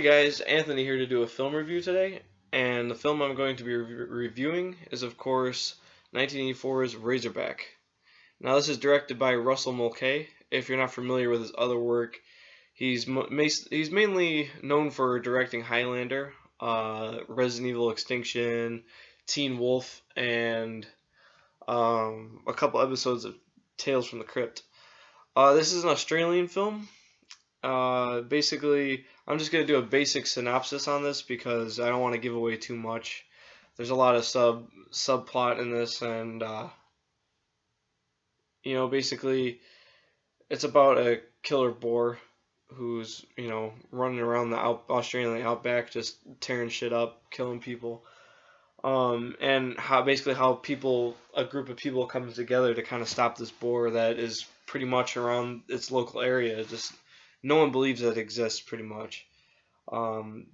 guys, Anthony here to do a film review today, and the film I'm going to be reviewing is, of course, 1984's Razorback. Now, this is directed by Russell Mulcahy. If you're not familiar with his other work, he's mainly known for directing Highlander, Resident Evil Extinction, Teen Wolf, and a couple episodes of Tales from the Crypt. This is an Australian film. Basically, I'm just gonna do a basic synopsis on this because I don't want to give away too much. There's a lot of subplot in this, and basically, it's about a killer boar who's running around the Australian outback, just tearing shit up, killing people. And how a group of people comes together to kind of stop this boar that is pretty much around its local area. Just no one believes that it exists, pretty much.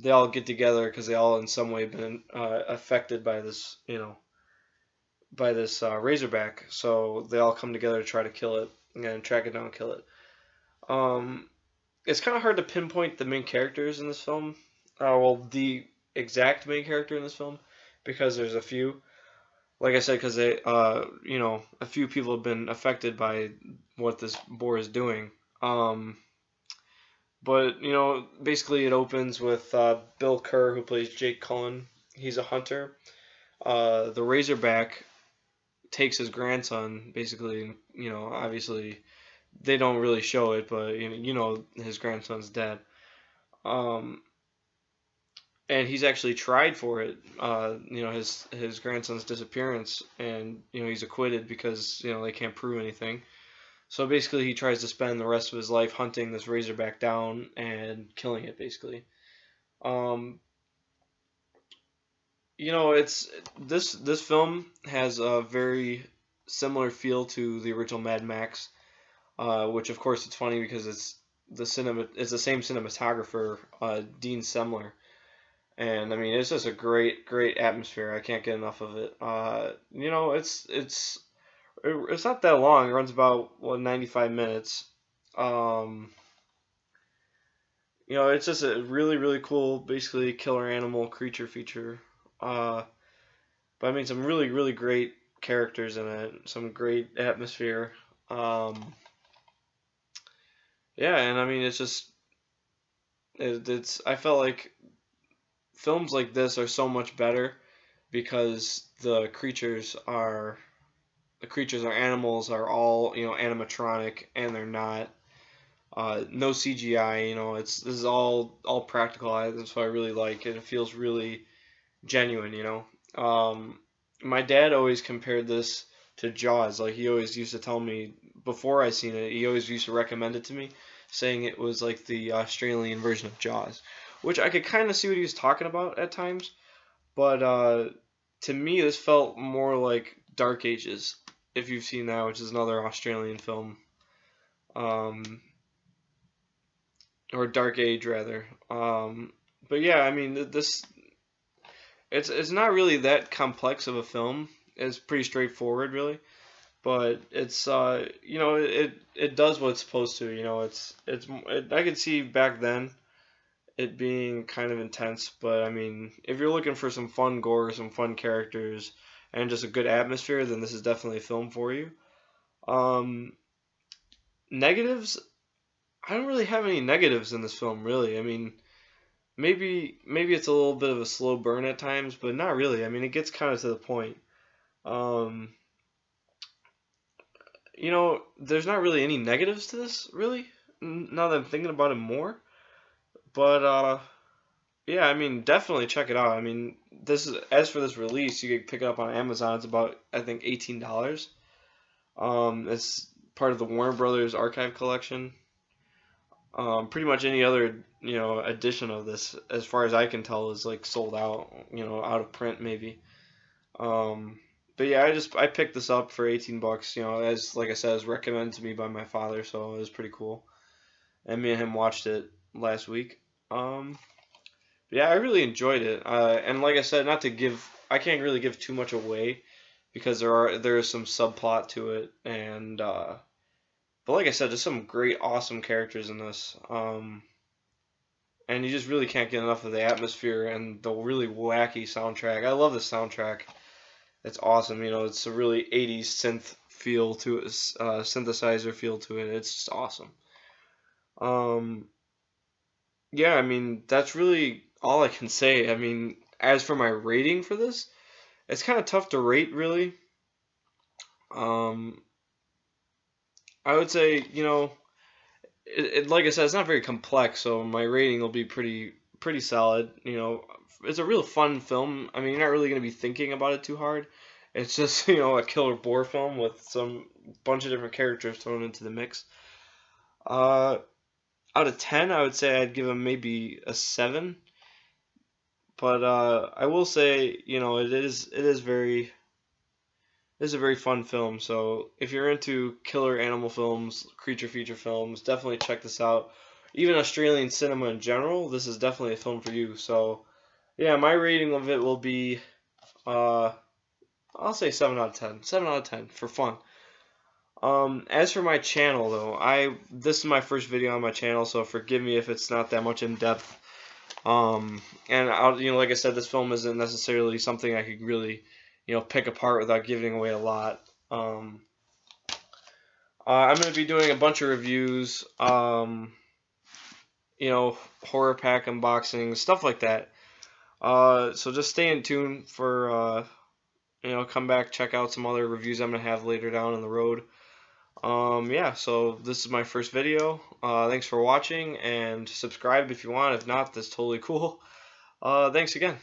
They all get together because they all in some way been affected by this, razorback. So they all come together to try to kill it and track it down and kill it. It's kind of hard to pinpoint the main characters in this film. The exact main character in this film, because there's a few. Like I said, because a few people have been affected by what this boar is doing. But, basically it opens with Bill Kerr, who plays Jake Cullen. He's a hunter. The Razorback takes his grandson, basically, obviously they don't really show it, but, his grandson's dead. And he's actually tried for it, his grandson's disappearance, and, he's acquitted because, they can't prove anything. So basically, he tries to spend the rest of his life hunting this razorback down and killing it. Basically, it's this film has a very similar feel to the original Mad Max, which of course it's funny because it's the same cinematographer, Dean Semler, and I mean it's just a great atmosphere. I can't get enough of it. It's not that long. It runs about 95 minutes. It's just a really cool, basically killer animal creature feature. But I mean, some really great characters in it. Some great atmosphere. Yeah, and I mean, it's. I felt like films like this are so much better because the creatures or animals are all animatronic, and they're not no CGI. This is all practical. That's what I really like, and it feels really genuine. My dad always compared this to Jaws. Like he always used to tell me before I seen it. He always used to recommend it to me, saying it was like the Australian version of Jaws, which I could kind of see what he was talking about at times. But to me, this felt more like Dark Ages, if you've seen that, which is another Australian film, or Dark Age rather. But yeah, I mean it's not really that complex of a film. It's pretty straightforward, really. But it's it does what it's supposed to. I could see back then it being kind of intense, but I mean, if you're looking for some fun gore, some fun characters, and just a good atmosphere, then this is definitely a film for you. Negatives, I don't really have any negatives in this film, really. I mean, maybe it's a little bit of a slow burn at times, but not really. I mean, it gets kind of to the point. Um, there's not really any negatives to this, really. Now that I'm thinking about it more, but yeah, I mean, definitely check it out. I mean, as for this release, you can pick it up on Amazon. It's about, I think, $18. It's part of the Warner Brothers Archive collection. Pretty much any other edition of this, as far as I can tell, is like sold out. Out of print maybe. But yeah, I picked this up for $18. As like I said, it was recommended to me by my father, so it was pretty cool. And me and him watched it last week. Yeah, I really enjoyed it. And like I said, I can't really give too much away because there is some subplot to it, and but like I said, there's some great, awesome characters in this. and you just really can't get enough of the atmosphere and the really wacky soundtrack. I love the soundtrack. It's awesome. You know, it's a really 80s synth feel to it, synthesizer feel to it. It's just awesome. Um, yeah, I mean, that's really all I can say. I mean, as for my rating for this, it's kind of tough to rate, really. Um, I would say, you know, like I said, it's not very complex, so my rating will be pretty solid. You know, it's a real fun film. I mean, you're not really going to be thinking about it too hard. It's just you know a killer boar film with some bunch of different characters thrown into the mix. Uh, Out of 10, I would say I'd give him maybe a 7. But I will say, you know, it is a very fun film. So if you're into killer animal films, creature feature films, definitely check this out. Even Australian cinema in general, this is definitely a film for you. So yeah, my rating of it will be, uh, I'll say 7 out of 10. 7 out of 10 for fun. As for my channel though, this is my first video on my channel, so forgive me if it's not that much in depth. And you know, like I said, this film isn't necessarily something I could really, you know, pick apart without giving away a lot. I'm gonna be doing a bunch of reviews, you know, horror pack unboxings, stuff like that. So just stay in tune for, you know, come back, check out some other reviews I'm gonna have later down in the road. Yeah, so this is my first video. Thanks for watching, and subscribe if you want. If not, that's totally cool. Thanks again.